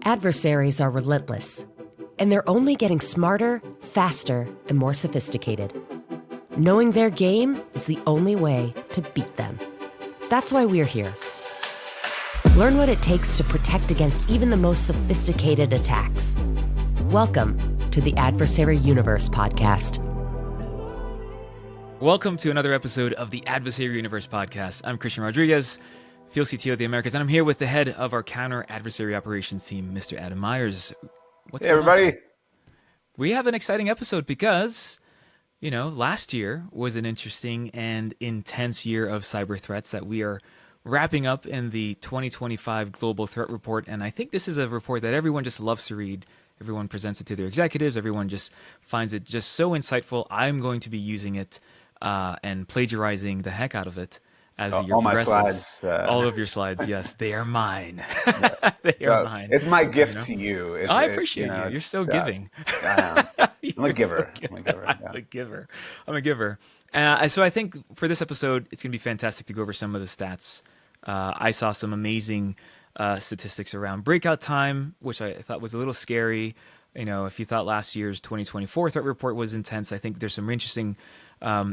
Adversaries are relentless, and they're only getting smarter, faster, and more sophisticated. Knowing their game is the only way to beat them. That's why we're here. Learn what it takes to protect against even the most sophisticated attacks. Welcome to the Adversary Universe podcast. Welcome to another episode of the Adversary Universe podcast. I'm Christian Rodriguez, Field CTO of the Americas, and I'm here with the head of our counter-adversary operations team, Mr. Adam Myers. Hey, everybody. We have an exciting episode because, last year was an interesting and intense year of cyber threats that we are wrapping up in the 2025 Global Threat Report. And I think this is a report that everyone just loves to read. Everyone presents it to their executives. Everyone just finds it just so insightful. I'm going to be using it and plagiarizing the heck out of it as the year progresses. All my slides. All of your slides, yes. They are mine. They are mine. It's my gift to you. I appreciate you. You're so giving. I'm a giver. I'm a giver. So I think for this episode, it's going to be fantastic to go over some of the stats. I saw some amazing statistics around breakout time, which I thought was a little scary. If you thought last year's 2024 threat report was intense, I think there's some interesting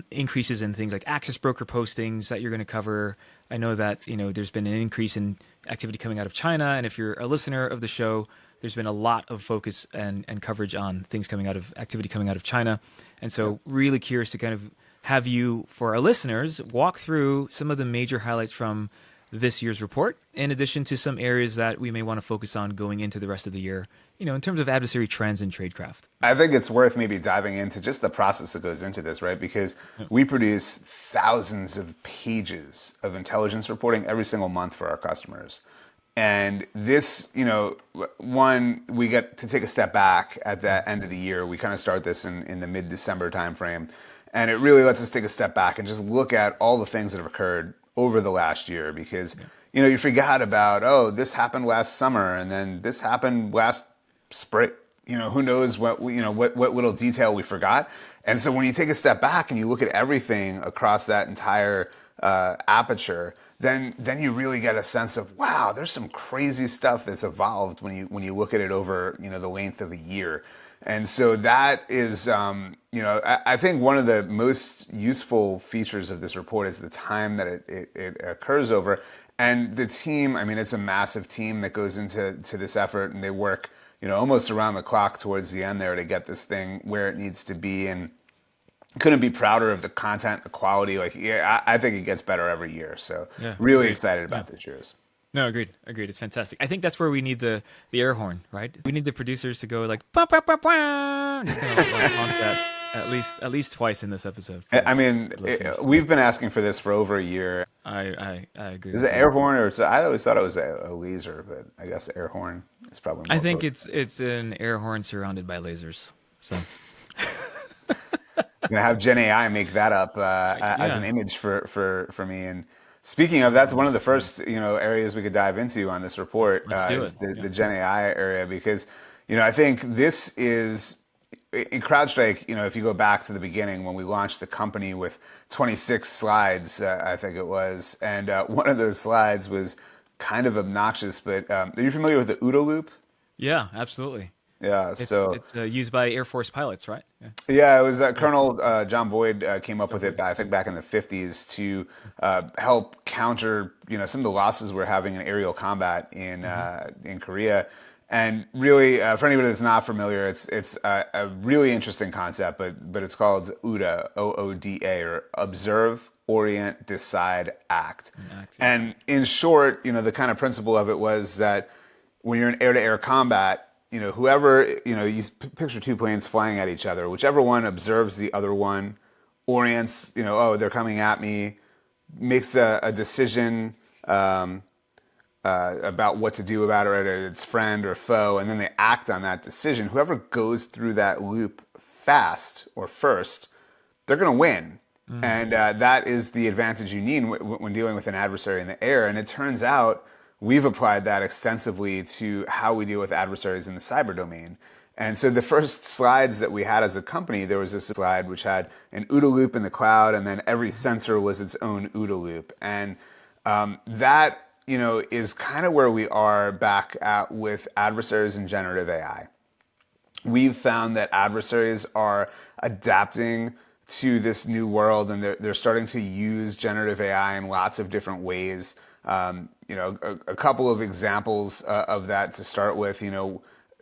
increases in things like access broker postings that you're going to cover. I know that, there's been an increase in activity coming out of China. And if you're a listener of the show, there's been a lot of focus and coverage on things activity coming out of China. And so really curious to kind of have you, for our listeners, walk through some of the major highlights from this year's report, in addition to some areas that we may want to focus on going into the rest of the year, in terms of adversary trends and tradecraft. I think it's worth maybe diving into just the process that goes into this, right? Because we produce thousands of pages of intelligence reporting every single month for our customers. And this, one, we get to take a step back at the end of the year. We kind of start this in the mid-December timeframe. And it really lets us take a step back and just look at all the things that have occurred over the last year, because you forgot about, this happened last summer and then this happened last spring. Who knows what little detail we forgot. And so when you take a step back and you look at everything across that entire aperture, then you really get a sense of, wow, there's some crazy stuff that's evolved when you look at it over the length of a year. And so that is, I think one of the most useful features of this report is the time that it occurs over. And the team, it's a massive team that goes into this effort, and they work, almost around the clock towards the end there to get this thing where it needs to be. And couldn't be prouder of the content, the quality. I think it gets better every year. So really excited about this year's. No, agreed. It's fantastic. I think that's where we need the air horn, right? We need the producers to go like, bah, bah, bah, bah. Just kind of launch that at least twice in this episode. We've been asking for this for over a year. I agree. Is it air horn I always thought it was a laser, but I guess air horn is probably more. I think it's an air horn surrounded by lasers. So I'm gonna have Gen AI make that up as an image for me. And speaking of, that's one of the first areas we could dive into on this report. Let's do it. The Gen AI area, because I think this is in CrowdStrike. If you go back to the beginning when we launched the company with 26 slides, I think it was, and one of those slides was kind of obnoxious. But are you familiar with the OODA loop? Yeah, absolutely. Yeah, it's used by Air Force pilots, right? Yeah, it was Colonel John Boyd came up with it, I think, back in the 50s to help counter, some of the losses we're having in aerial combat in Korea. And really, for anybody that's not familiar, it's a really interesting concept, but it's called OODA, O-O-D-A, or Observe, Orient, Decide, Act. And in short, the kind of principle of it was that when you're in air-to-air combat, whoever, you picture two planes flying at each other, whichever one observes the other one, orients, they're coming at me, makes a decision about what to do about it, whether it's friend or foe, and then they act on that decision. Whoever goes through that loop fast or first, they're going to win. Mm-hmm. And that is the advantage you need when dealing with an adversary in the air. And it turns out we've applied that extensively to how we deal with adversaries in the cyber domain. And so the first slides that we had as a company, there was this slide which had an OODA loop in the cloud, and then every sensor was its own OODA loop. And that is kind of where we are back at with adversaries and generative AI. We've found that adversaries are adapting to this new world, and they're starting to use generative AI in lots of different ways. A couple of examples of that to start with,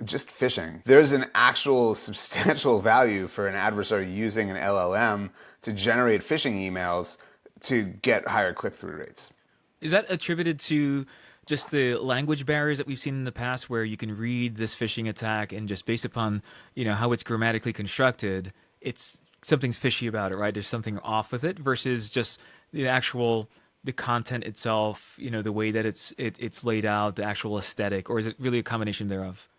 just phishing. There's an actual substantial value for an adversary using an LLM to generate phishing emails to get higher click-through rates. Is that attributed to just the language barriers that we've seen in the past, where you can read this phishing attack and just based upon how it's grammatically constructed, it's something's fishy about it, right? There's something off with it, versus just the content itself, the way that it's laid out, the actual aesthetic, or is it really a combination thereof?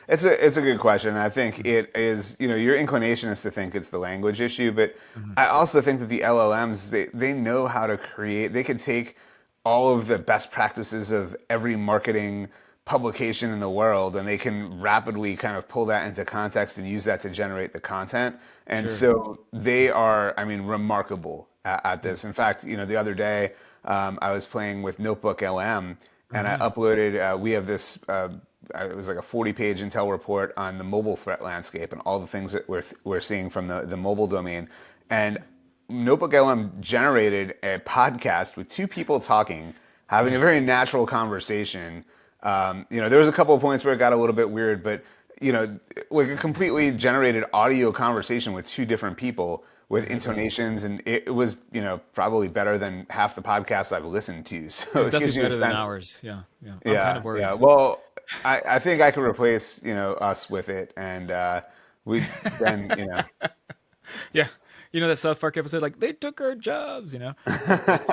It's a good question. I think it is, your inclination is to think it's the language issue, but I also think that the LLMs, they know how to create, they could take all of the best practices of every marketing publication in the world, and they can rapidly kind of pull that into context and use that to generate the content. And so they are, remarkable at this. In fact, the other day, I was playing with Notebook LM, and I uploaded, we have this, it was like a 40-page intel report on the mobile threat landscape and all the things that we're seeing from the mobile domain. And Notebook LM generated a podcast with two people talking, having a very natural conversation. There was a couple of points where it got a little bit weird, but like a completely generated audio conversation with two different people with intonations, and it was probably better than half the podcasts I've listened to. So It's it gives definitely you a better than sense. ours. Yeah. I'm Yeah, kind of worried. yeah. Well, I think I could replace us with it, and we then Yeah. That South Park episode, like, they took our jobs, That's,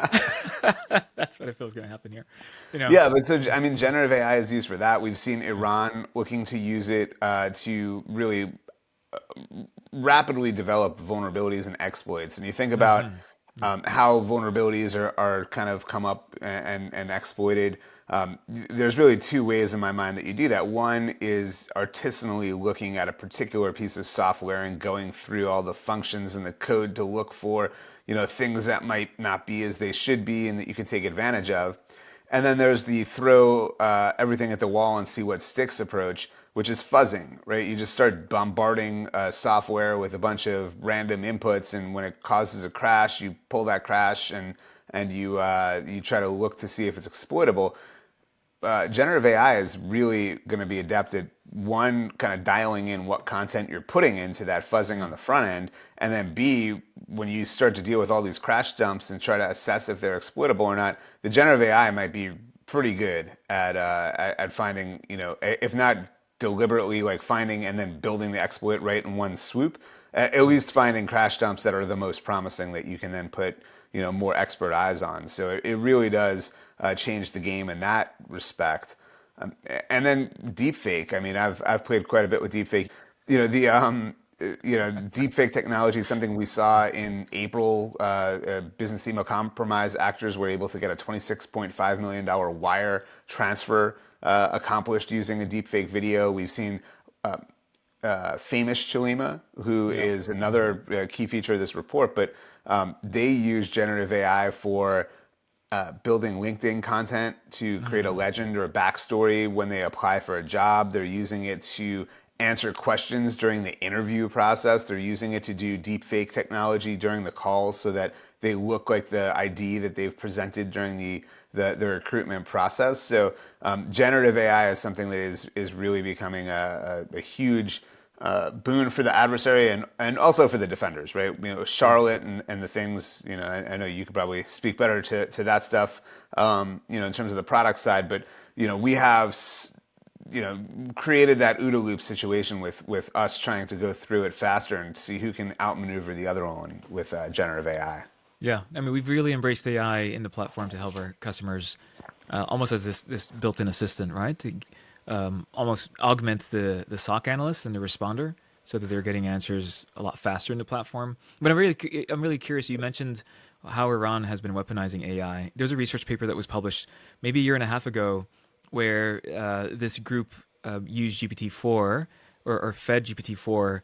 that's what I feel is going to happen here. Yeah, but so generative AI is used for that. We've seen Iran looking to use it to really rapidly develop vulnerabilities and exploits. And you think about how vulnerabilities are kind of come up and exploited. There's really two ways in my mind that you do that. One is artisanally looking at a particular piece of software and going through all the functions and the code to look for, things that might not be as they should be and that you can take advantage of. And then there's the throw everything at the wall and see what sticks approach, which is fuzzing, right? You just start bombarding software with a bunch of random inputs, and when it causes a crash, you pull that crash and you try to look to see if it's exploitable. Generative AI is really going to be adept at, one, kind of dialing in what content you're putting into that fuzzing on the front end, and then B, when you start to deal with all these crash dumps and try to assess if they're exploitable or not, the generative AI might be pretty good at finding, if not deliberately like finding and then building the exploit right in one swoop, at least finding crash dumps that are the most promising that you can then put more expert eyes on. So it really does change the game in that respect. And then deepfake. I've played quite a bit with deepfake. Deepfake technology is something we saw in April. Business email compromise actors were able to get a $26.5 million wire transfer accomplished using a deepfake video. We've seen famous Chalima, who is another key feature of this report, but they use generative AI for building LinkedIn content to create a legend or a backstory when they apply for a job. They're using it to answer questions during the interview process. They're using it to do deepfake technology during the calls so that they look like the ID that they've presented during the recruitment process. So generative AI is something that is really becoming a huge boon for the adversary and also for the defenders, right? Charlotte and the things, I know you could probably speak better to that stuff, in terms of the product side, but, we have, created that OODA loop situation with us trying to go through it faster and see who can outmaneuver the other one with generative AI. Yeah. We've really embraced AI in the platform to help our customers almost as this built-in assistant, right? To almost augment the SOC analyst and the responder so that they're getting answers a lot faster in the platform. But I'm really curious. You mentioned how Iran has been weaponizing AI. There's a research paper that was published maybe a year and a half ago where this group used GPT-4 or fed GPT-4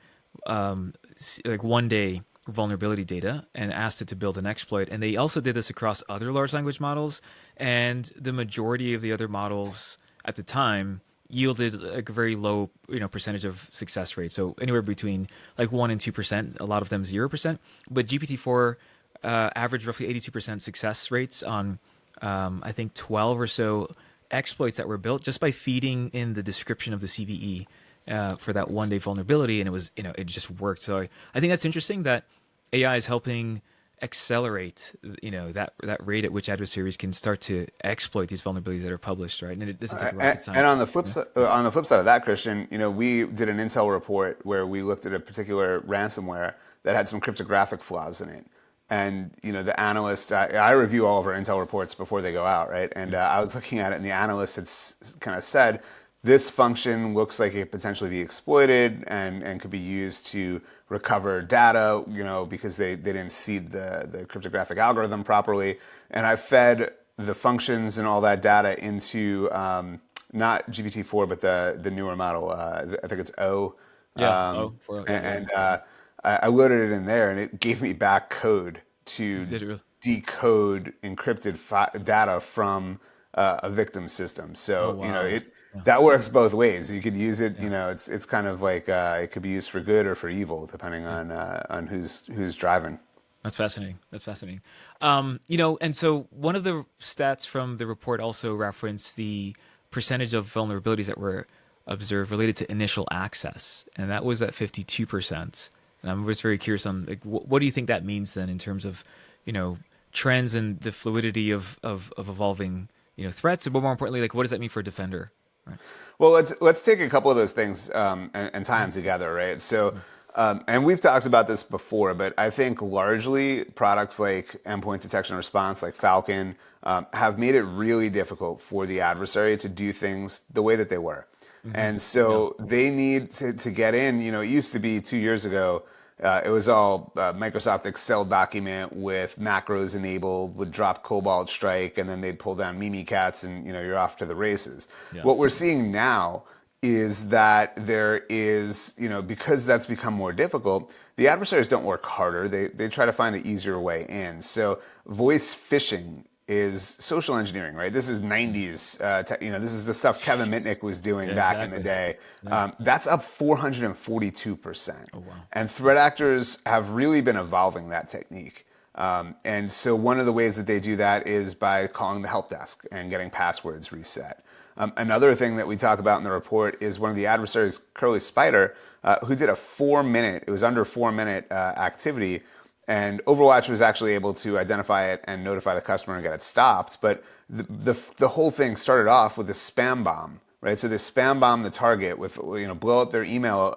like one day vulnerability data and asked it to build an exploit. And they also did this across other large language models. And the majority of the other models at the time yielded a very low, percentage of success rate. So anywhere between like 1% and 2%, a lot of them 0%. But GPT-4 averaged roughly 82% success rates on, I think, 12 or so exploits that were built just by feeding in the description of the CVE for that one day vulnerability, and it was, it just worked. So I think that's interesting that AI is helping accelerate, that rate at which adversaries can start to exploit these vulnerabilities that are published, right? And it doesn't take rocket science. And on the flip side of that, Christian, we did an Intel report where we looked at a particular ransomware that had some cryptographic flaws in it. And the analyst, I review all of our Intel reports before they go out, right? And I was looking at it, and the analyst had kind of said, this function looks like it could potentially be exploited and could be used to recover data, because they didn't seed the cryptographic algorithm properly. And I fed the functions and all that data into not GPT-4, but the newer model. I think it's O. I loaded it in there, and it gave me back code to decode encrypted data from a victim system. So that works both ways. You could use it. It's kind of like it could be used for good or for evil, depending on who's driving. That's fascinating. And so one of the stats from the report also referenced the percentage of vulnerabilities that were observed related to initial access, and that was at 52%. And I'm just very curious on what do you think that means then in terms of trends and the fluidity of evolving threats, and more importantly, what does that mean for a defender? Right. Well, let's take a couple of those things and tie them together, right? So, and we've talked about this before, but I think largely products like endpoint detection and response, like Falcon, have made it really difficult for the adversary to do things the way that they were. And so they need to get in. It used to be 2 years ago, it was all Microsoft Excel document with macros enabled, would drop CrowdStrike, and then they'd pull down Mimikatz, and you're off to the races. Yeah. What we're seeing now is that there is, because that's become more difficult, the adversaries don't work harder. They try to find an easier way in. So voice phishing is social engineering, right? This is 90s, this is the stuff Kevin Mitnick was doing back in the day. Yeah. That's up 442%. Oh, wow. And threat actors have really been evolving that technique. And so one of the ways that they do that is by calling the help desk and getting passwords reset. Another thing that we talk about in the report is one of the adversaries, Curly Spider, who did a 4-minute, it was under 4-minute activity. And Overwatch was actually able to identify it and notify the customer and get it stopped. But the whole thing started off with a spam bomb, right? So they spam bomb the target with, blow up their email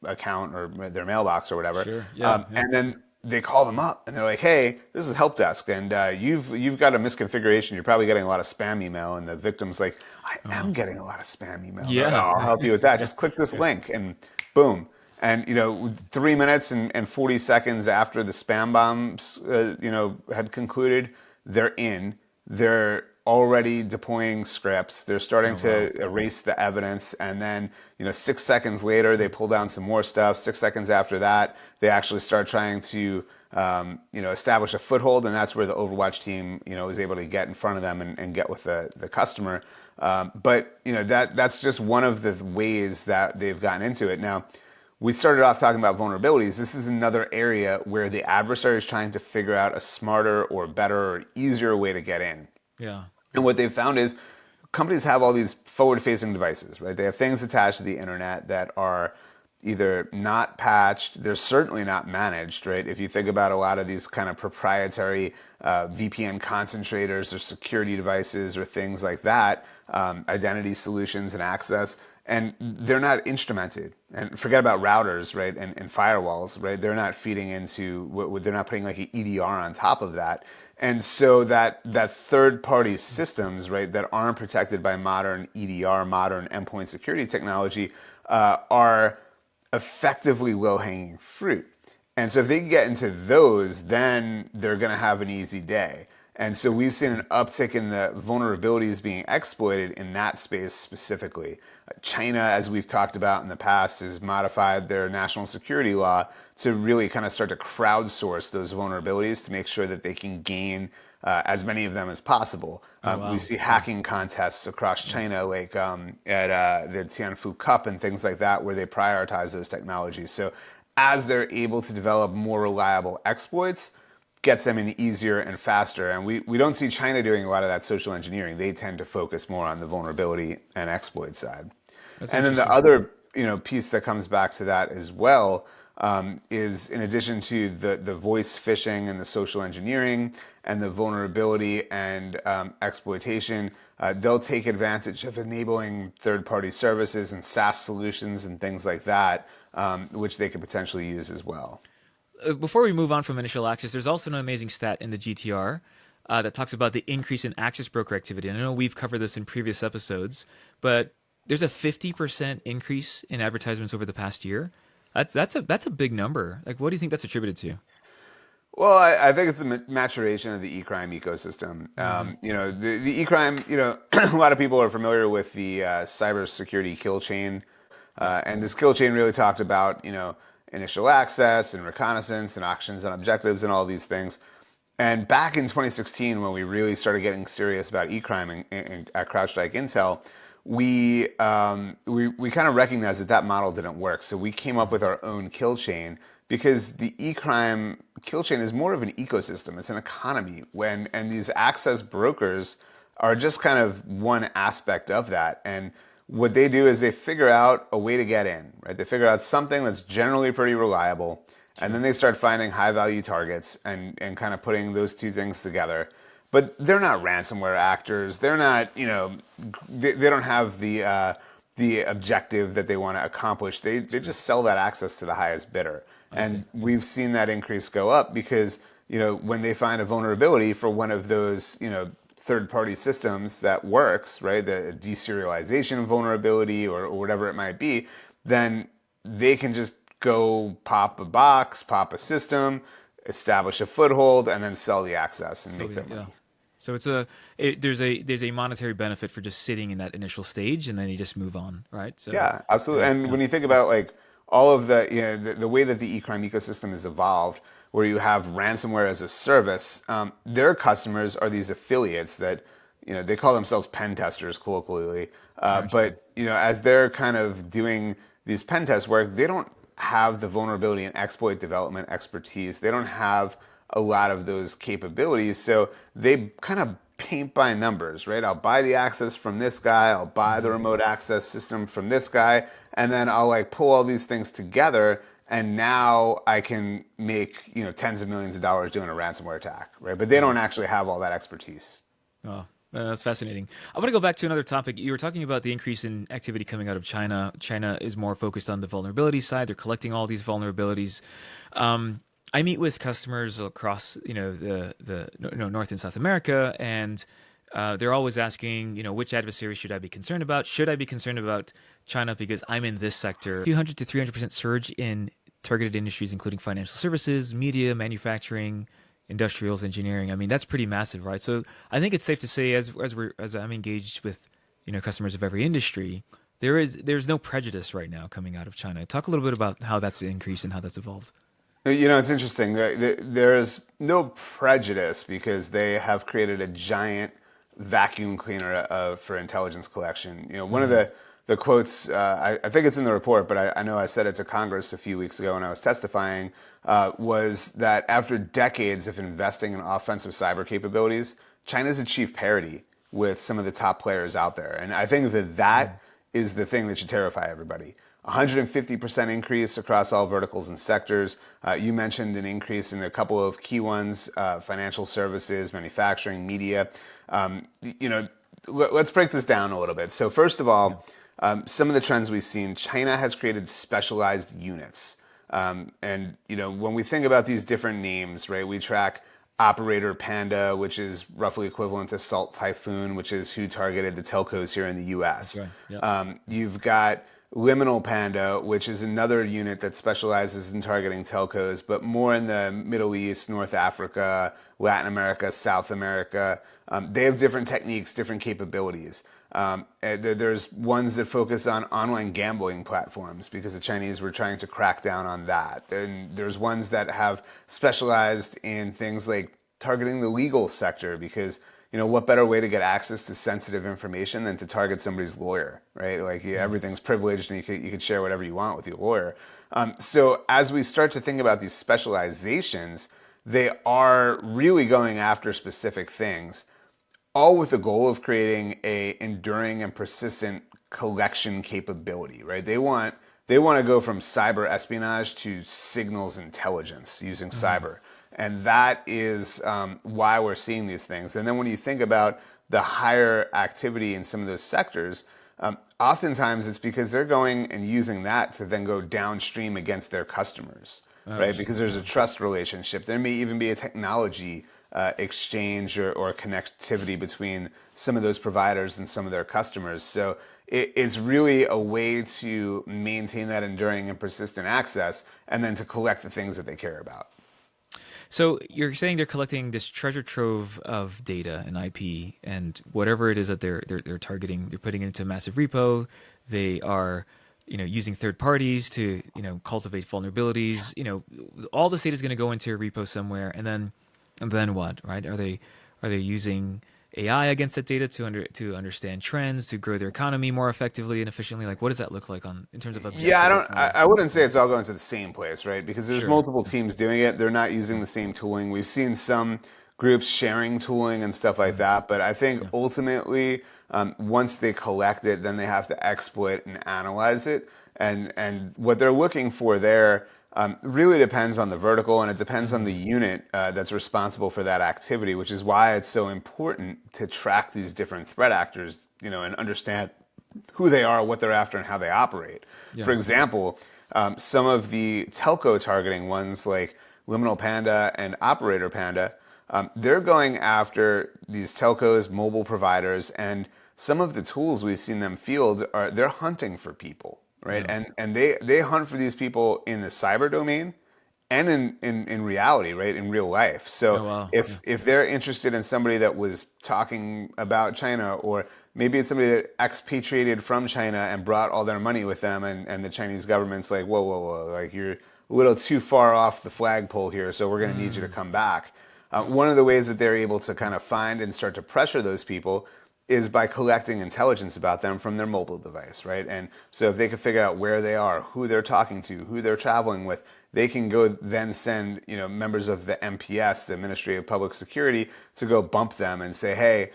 account or their mailbox or whatever. Sure. Yeah. And then they call them up and they're like, hey, this is help desk, and you've got a misconfiguration. You're probably getting a lot of spam email. And the victim's like, I am getting a lot of spam email. Yeah. Like, I'll help you with that. Just click this link, and boom. And 3 minutes and 40 seconds after the spam bombs had concluded, they're in. They're already deploying scripts. They're starting to erase the evidence, and then 6 seconds later they pull down some more stuff. 6 seconds after that, they actually start trying to establish a foothold, and that's where the Overwatch team is able to get in front of them and get with the customer. But that's just one of the ways that they've gotten into it. Now, we started off talking about vulnerabilities. This is another area where the adversary is trying to figure out a smarter or better or easier way to get in. Yeah. And what they've found is companies have all these forward-facing devices, right? They have things attached to the internet that are either not patched, they're certainly not managed, right? If you think about a lot of these kind of proprietary VPN concentrators or security devices or things like that, identity solutions and access, and they're not instrumented. And forget about routers, right? And firewalls, right? They're not feeding into, they're not putting like an EDR on top of that. And so that third-party systems, right, that aren't protected by modern EDR, modern endpoint security technology, are effectively low-hanging fruit. And so if they can get into those, then they're going to have an easy day. And so we've seen an uptick in the vulnerabilities being exploited in that space specifically. China, as we've talked about in the past, has modified their national security law to really kind of start to crowdsource those vulnerabilities to make sure that they can gain as many of them as possible. We see hacking contests across China, like at the Tianfu Cup and things like that, where they prioritize those technologies. So as they're able to develop more reliable exploits, gets them in easier and faster. And we don't see China doing a lot of that social engineering. They tend to focus more on the vulnerability and exploit side. That's And then the interesting. other piece that comes back to that as well is, in addition to the voice phishing and the social engineering and the vulnerability and exploitation, they'll take advantage of enabling third-party services and SaaS solutions and things like that, which they could potentially use as well. Before we move on from initial access, there's also an amazing stat in the GTR that talks about the increase in access broker activity. And I know we've covered this in previous episodes, but there's a 50% increase in advertisements over the past year. That's a big number. Like, what do you think that's attributed to? Well, I think it's the maturation of the eCrime ecosystem. The eCrime, a lot of people are familiar with the cybersecurity kill chain. And this kill chain really talked about, initial access and reconnaissance and actions and objectives and all these things. And back in 2016, when we really started getting serious about eCrime at CrowdStrike Intel, we kind of recognized that model didn't work. So we came up with our own kill chain because the eCrime kill chain is more of an ecosystem. It's an economy and these access brokers are just kind of one aspect of that. And what they do is they figure out a way to get in, right? They figure out something that's generally pretty reliable, and then they start finding high value targets and kind of putting those two things together. But they're not ransomware actors. They're not, they don't have the objective that they want to accomplish. They just sell that access to the highest bidder. And we've seen that increase go up because, when they find a vulnerability for one of those, third-party systems that works, right, the deserialization vulnerability or whatever it might be, then they can just go pop a box, pop a system, establish a foothold, and then sell the access and make their money. So there's a monetary benefit for just sitting in that initial stage, and then you just move on, right? So Yeah, absolutely. And when you think about like all of the way that the eCrime ecosystem has evolved, where you have ransomware as a service, their customers are these affiliates that, they call themselves pen testers colloquially. But, as they're kind of doing these pen test work, they don't have the vulnerability and exploit development expertise. They don't have a lot of those capabilities. So they kind of paint by numbers, right? I'll buy the access from this guy. I'll buy the remote access system from this guy. And then I'll like pull all these things together. And now I can make, tens of millions of dollars doing a ransomware attack, right? But they don't actually have all that expertise. Oh, that's fascinating. I want to go back to another topic. You were talking about the increase in activity coming out of China. China is more focused on the vulnerability side. They're collecting all these vulnerabilities. I meet with customers across, the North and South America, and they're always asking, which adversary should I be concerned about? Should I be concerned about China because I'm in this sector? 200 to 300% surge in targeted industries, including financial services, media, manufacturing, industrials, engineering. I mean, that's pretty massive, right? So I think it's safe to say, as I'm engaged with, customers of every industry, there's no prejudice right now coming out of China. Talk a little bit about how that's increased and how that's evolved. It's interesting. There's no prejudice because they have created a giant vacuum cleaner for intelligence collection. One of the quotes, I think it's in the report, but I know I said it to Congress a few weeks ago when I was testifying, was that after decades of investing in offensive cyber capabilities, China's achieved parity with some of the top players out there. And I think that is the thing that should terrify everybody. 150% increase across all verticals and sectors. You mentioned an increase in a couple of key ones, financial services, manufacturing, media. Let's break this down a little bit. So first of all, some of the trends we've seen, China has created specialized units. And when we think about these different names, right, we track Operator Panda, which is roughly equivalent to Salt Typhoon, which is who targeted the telcos here in the US. Right. Yeah. You've got Liminal Panda, which is another unit that specializes in targeting telcos, but more in the Middle East, North Africa, Latin America, South America. They have different techniques, different capabilities. There's ones that focus on online gambling platforms because the Chinese were trying to crack down on that. And there's ones that have specialized in things like targeting the legal sector because what better way to get access to sensitive information than to target somebody's lawyer, right? Like everything's privileged and you could share whatever you want with your lawyer. So as we start to think about these specializations, they are really going after specific things, all with the goal of creating a enduring and persistent collection capability, right? They want to go from cyber espionage to signals intelligence using cyber. And that is why we're seeing these things. And then when you think about the higher activity in some of those sectors, oftentimes it's because they're going and using that to then go downstream against their customers, right? Because there's a trust relationship. There may even be a technology exchange or connectivity between some of those providers and some of their customers. So it's really a way to maintain that enduring and persistent access and then to collect the things that they care about. So you're saying they're collecting this treasure trove of data and IP and whatever it is that they're targeting, they're putting it into a massive repo. They are, using third parties to, cultivate vulnerabilities. All this data is going to go into a repo somewhere, and then what, right? Are they using AI against that data to understand trends, to grow their economy more effectively and efficiently? Like, what does that look like in terms of objectives? Yeah, I wouldn't say it's all going to the same place, right? Because there's Sure. multiple teams doing it. They're not using the same tooling. We've seen some groups sharing tooling and stuff like that. But I think ultimately, once they collect it, then they have to exploit and analyze it. And what they're looking for there really depends on the vertical and it depends on the unit that's responsible for that activity, which is why it's so important to track these different threat actors, and understand who they are, what they're after, and how they operate. Yeah. For example, some of the telco targeting ones like Liminal Panda and Operator Panda, they're going after these telcos, mobile providers, and some of the tools we've seen them field they're hunting for people, right? Yeah. And they hunt for these people in the cyber domain and in reality, right, in real life. So Oh, wow. if they're interested in somebody that was talking about China, or maybe it's somebody that expatriated from China and brought all their money with them, and the Chinese government's like, whoa, like you're a little too far off the flagpole here, so we're going to need you to come back. One of the ways that they're able to kind of find and start to pressure those people is by collecting intelligence about them from their mobile device, right? And so if they can figure out where they are, who they're talking to, who they're traveling with, they can go then send members of the MPS, the Ministry of Public Security, to go bump them and say, hey,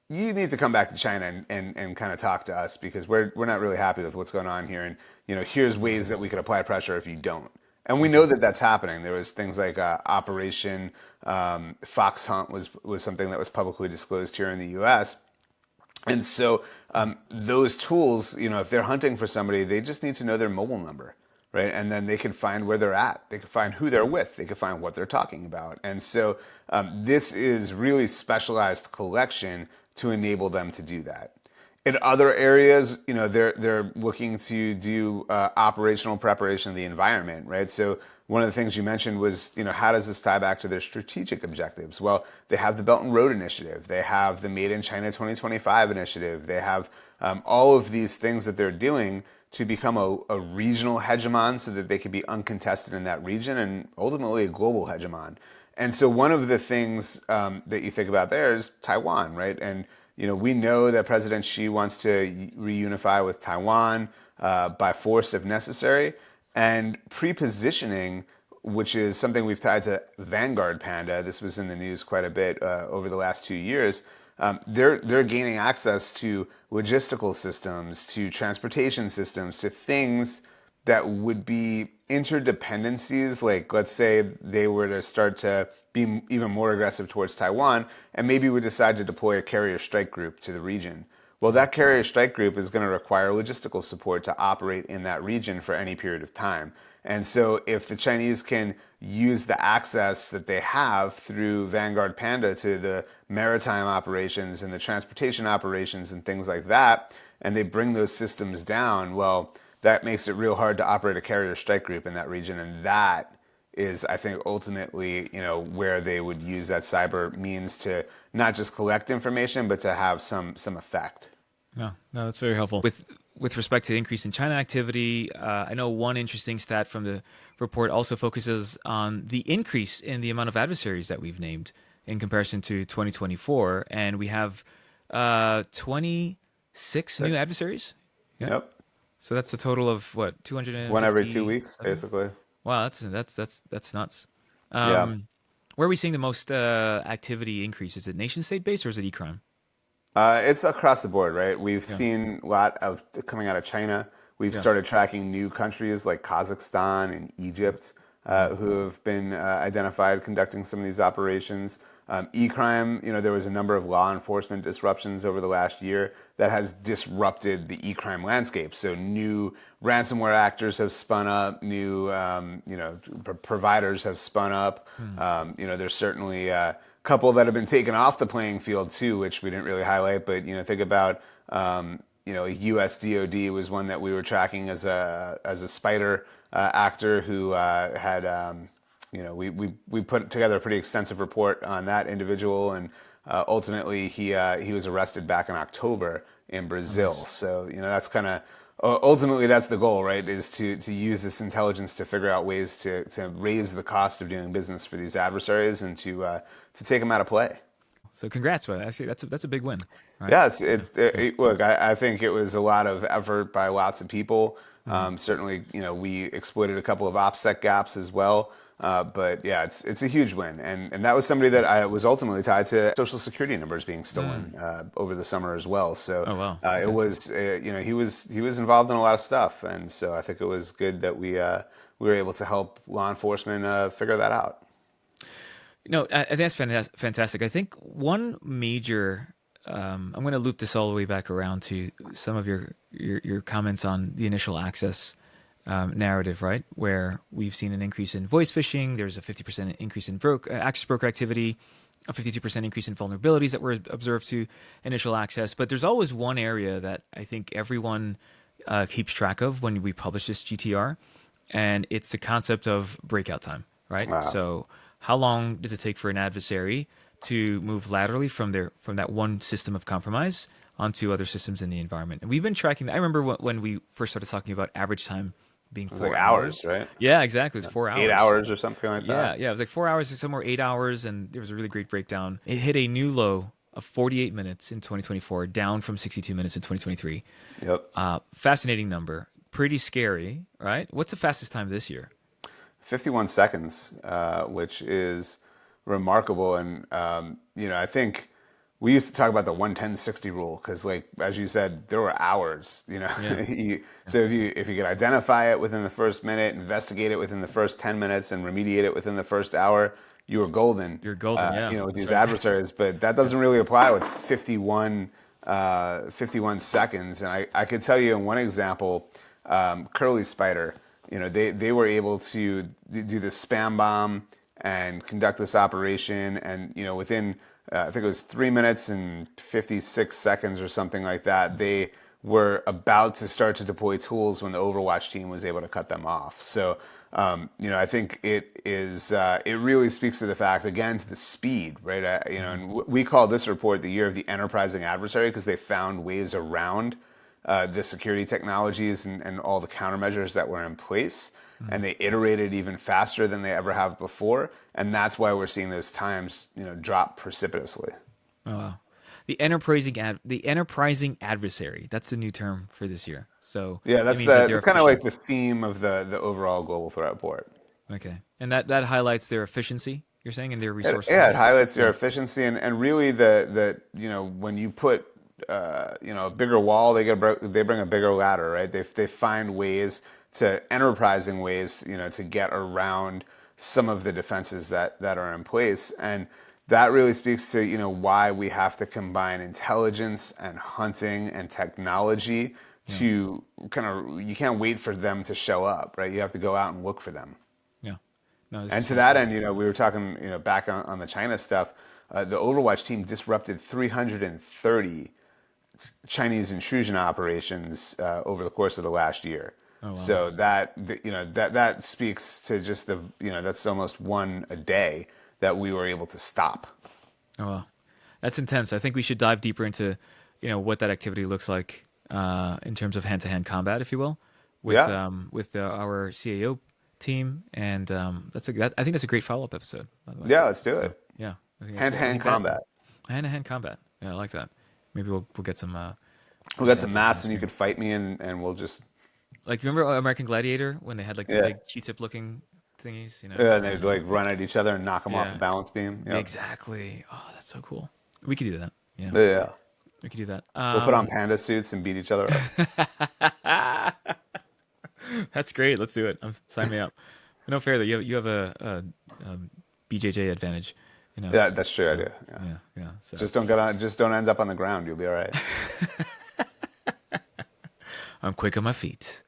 you need to come back to China and kind of talk to us because we're not really happy with what's going on here, and here's ways that we could apply pressure if you don't. And we know that that's happening. There was things like Operation Fox Hunt was something that was publicly disclosed here in the U.S. And so those tools, if they're hunting for somebody, they just need to know their mobile number, right? And then they can find where they're at. They can find who they're with. They can find what they're talking about. And so this is really specialized collection to enable them to do that. In other areas, they're looking to do operational preparation of the environment, right? So one of the things you mentioned was, how does this tie back to their strategic objectives? Well, they have the Belt and Road Initiative. They have the Made in China 2025 initiative. They have all of these things that they're doing to become a regional hegemon so that they can be uncontested in that region and ultimately a global hegemon. And so one of the things that you think about there is Taiwan, right? And we know that President Xi wants to reunify with Taiwan by force if necessary. And pre-positioning, which is something we've tied to Vanguard Panda, this was in the news quite a bit over the last 2 years, they're gaining access to logistical systems, to transportation systems, to things that would be interdependencies. Like, let's say they were to start to be even more aggressive towards Taiwan, and maybe we decide to deploy a carrier strike group to the region. Well, that carrier strike group is going to require logistical support to operate in that region for any period of time. And so if the Chinese can use the access that they have through Vanguard Panda to the maritime operations and the transportation operations and things like that, and they bring those systems down, well, that makes it real hard to operate a carrier strike group in that region. And that is, I think, ultimately, where they would use that cyber means to not just collect information, but to have some effect. No, that's very helpful. With respect to the increase in China activity, I know one interesting stat from the report also focuses on the increase in the amount of adversaries that we've named in comparison to 2024, and we have 26 new adversaries. Yeah. Yep. So that's a total of what, 250? One every 2 weeks, basically. Wow, that's nuts. Yeah. Where are we seeing the most activity increase? Is it nation state based or is it eCrime? It's across the board, right? We've Yeah. seen a lot of coming out of China. We've Yeah. started tracking new countries like Kazakhstan and Egypt, who have been identified conducting some of these operations. E-crime, there was a number of law enforcement disruptions over the last year that has disrupted the e-crime landscape. So new ransomware actors have spun up, new providers have spun up. There's certainly a couple that have been taken off the playing field too, which we didn't really highlight. But think about U.S. DoD was one that we were tracking as a spider actor who had. We put together a pretty extensive report on that individual, and ultimately he was arrested back in October in Brazil. Nice. So that's kind of ultimately that's the goal, right? Is to use this intelligence to figure out ways to raise the cost of doing business for these adversaries and to take them out of play. So congrats, but actually that's a big win, right? Yeah, look, I think it was a lot of effort by lots of people. Certainly, we exploited a couple of OPSEC gaps as well. But yeah, it's a huge win, and that was somebody that I was ultimately tied to Social Security numbers being stolen over the summer as well. So Oh, wow. it was he was involved in a lot of stuff, and so I think it was good that we were able to help law enforcement figure that out. I think that's fantastic. I think one major, I'm going to loop this all the way back around to some of your comments on the initial access narrative, right? Where we've seen an increase in voice phishing. There's a 50% increase in access broker activity, a 52% increase in vulnerabilities that were observed to initial access. But there's always one area that I think everyone keeps track of when we publish this GTR, and it's the concept of breakout time, right? Wow. So how long does it take for an adversary to move laterally from that one system of compromise onto other systems in the environment? And we've been tracking that. I remember when we first started talking about average time being It was 4 like hours. hours, right? Yeah, exactly. It's 4 hours. 8 hours or something like that. Yeah. It was like 4 hours, somewhere 8 hours, and there was a really great breakdown. It hit a new low of 48 minutes in 2024, down from 62 minutes in 2023. Yep. Fascinating number. Pretty scary, right? What's the fastest time this year? 51 seconds, which is remarkable. And, I think we used to talk about the 110-60 rule because, like, as you said, there were hours, Yeah. So if you could identify it within the first minute, investigate it within the first 10 minutes, and remediate it within the first hour, you were golden. You're golden, yeah. With these That's right. adversaries. But that doesn't really apply with 51 seconds. And I could tell you in one example, Curly Spider, they were able to do this spam bomb and conduct this operation, and within I think it was 3 minutes and 56 seconds or something like that, they were about to start to deploy tools when the Overwatch team was able to cut them off. So I think it really speaks to the fact, again, to the speed, right? And we call this report the year of the enterprising adversary because they found ways around the security technologies and all the countermeasures that were in place. And they iterated even faster than they ever have before. And that's why we're seeing those times, drop precipitously. Oh, wow. The enterprising adversary. That's the new term for this year. So Yeah, that's it means that they're kind of like efficient. the theme of the overall global threat report. Okay. And that highlights their efficiency, you're saying, and their It resourcefulness. highlights your efficiency and really when you put a bigger wall, they bring a bigger ladder, right? They find ways enterprising ways, to get around some of the defenses that are in place. And that really speaks to, why we have to combine intelligence and hunting and technology to you can't wait for them to show up, right? You have to go out and look for them. Yeah. No, this And is to that fantastic. end, we were talking, back on the China stuff, the Overwatch team disrupted 330 Chinese intrusion operations over the course of the last year. Oh, wow. So that speaks to just that's almost one a day that we were able to stop. Oh, wow. That's intense. I think we should dive deeper into, what that activity looks like in terms of hand-to-hand combat, if you will, with our CAO team, and I think that's a great follow-up episode, by the way. Yeah, let's do it. Yeah, I think Hand-to-hand combat. Hand-to-hand combat. Yeah, I like that. Maybe we'll get some. We'll get some mats, and you could fight me, and we'll just. Like, remember American Gladiator when they had like the big Q-tip looking thingies? Yeah, and they'd like run at each other and knock them off the balance beam. Yep. Exactly. Oh, that's so cool. We could do that. Yeah. Yeah. We could do that. We'll put on panda suits and beat each other up. That's great. Let's do it. Sign me up. No fair that you have a BJJ advantage. Yeah, that's true. I do. Yeah. So. Just don't end up on the ground. You'll be all right. I'm quick on my feet.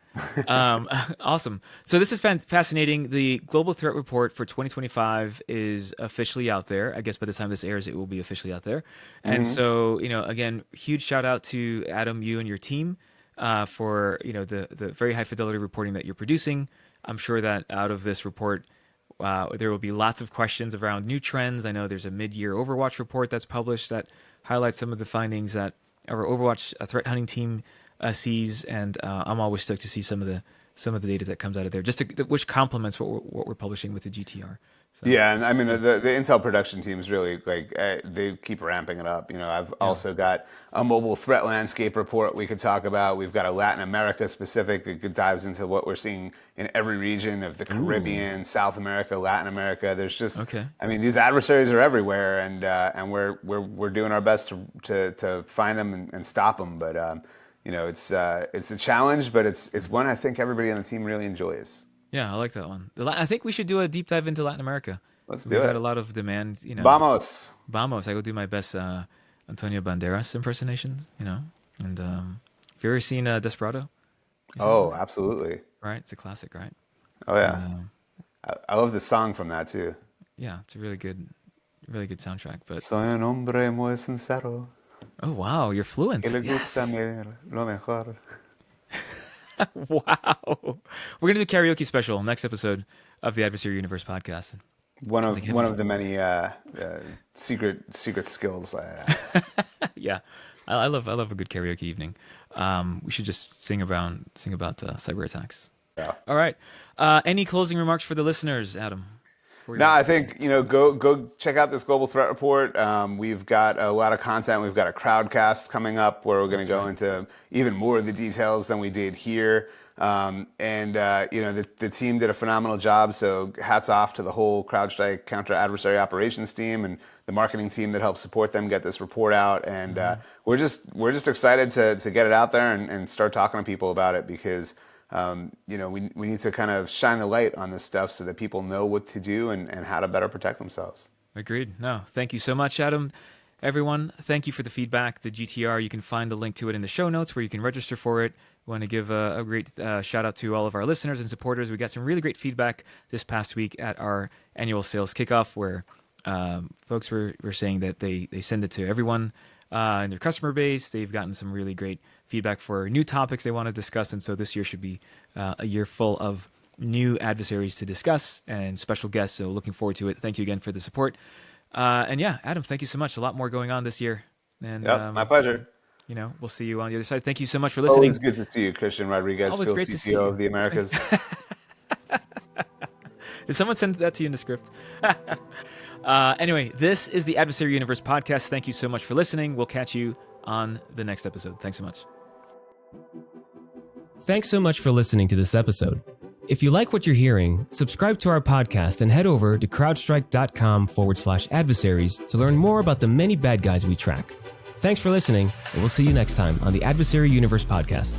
Awesome. So this is fascinating. The Global Threat Report for 2025 is officially out there. I guess by the time this airs, it will be officially out there. And so, again, huge shout out to Adam, you and your team for, the very high fidelity reporting that you're producing. I'm sure that out of this report, there will be lots of questions around new trends. I know there's a mid-year Overwatch report that's published that highlights some of the findings that our Overwatch threat hunting team sees, and I'm always stoked to see some of the data that comes out of there, which complements what we're publishing with the GTR. So. Yeah, and I mean the Intel production teams really they keep ramping it up. I've also got a mobile threat landscape report we could talk about. We've got a Latin America specific that dives into what we're seeing in every region of the Caribbean, South America, Latin America. There's just I mean these adversaries are everywhere, and we're doing our best to find them and stop them, but. It's a challenge, but it's one I think everybody on the team really enjoys. Yeah, I like that one. I think we should do a deep dive into Latin America. Let's do We've it. had a lot of demand. Vamos. I go do my best Antonio Banderas impersonation. And have you ever seen Desperado? Oh, absolutely. Right, it's a classic, right? Oh yeah. I love the song from that too. Yeah, it's a really good soundtrack. But soy un hombre muy sincero. Oh, wow, you're fluent. Yes. Lo mejor. Wow. We're going to do karaoke special next episode of the Adversary Universe podcast. One of the many secret skills I have. Yeah. I love a good karaoke evening. We should just sing about cyber attacks. Yeah. All right. Any closing remarks for the listeners, Adam? No, I think go check out this global threat report. We've got a lot of content. We've got a crowdcast coming up where we're going to go into even more of the details than we did here. The team did a phenomenal job. So hats off to the whole CrowdStrike counter adversary operations team and the marketing team that helped support them get this report out. And we're just excited to get it out there and start talking to people about it because. We need to kind of shine the light on this stuff so that people know what to do and how to better protect themselves. Agreed. No, thank you so much, Adam. Everyone, thank you for the feedback. The GTR, you can find the link to it in the show notes where you can register for it. We want to give a great shout out to all of our listeners and supporters. We got some really great feedback this past week at our annual sales kickoff where folks were saying that they send it to everyone in their customer base. They've gotten some really great feedback for new topics they want to discuss. And so this year should be a year full of new adversaries to discuss and special guests. So looking forward to it. Thank you again for the support. Adam, thank you so much. A lot more going on this year. And my pleasure. We'll see you on the other side. Thank you so much for listening. Always good to see you, Christian Rodriguez, Always great to see CTO you. of the Americas. Did someone send that to you in the script? Anyway, this is the Adversary Universe podcast. Thank you so much for listening. We'll catch you on the next episode. Thanks so much. Thanks so much for listening to this episode. If you like what you're hearing, subscribe to our podcast and head over to crowdstrike.com/adversaries to learn more about the many bad guys we track. Thanks for listening, and we'll see you next time on the Adversary Universe podcast.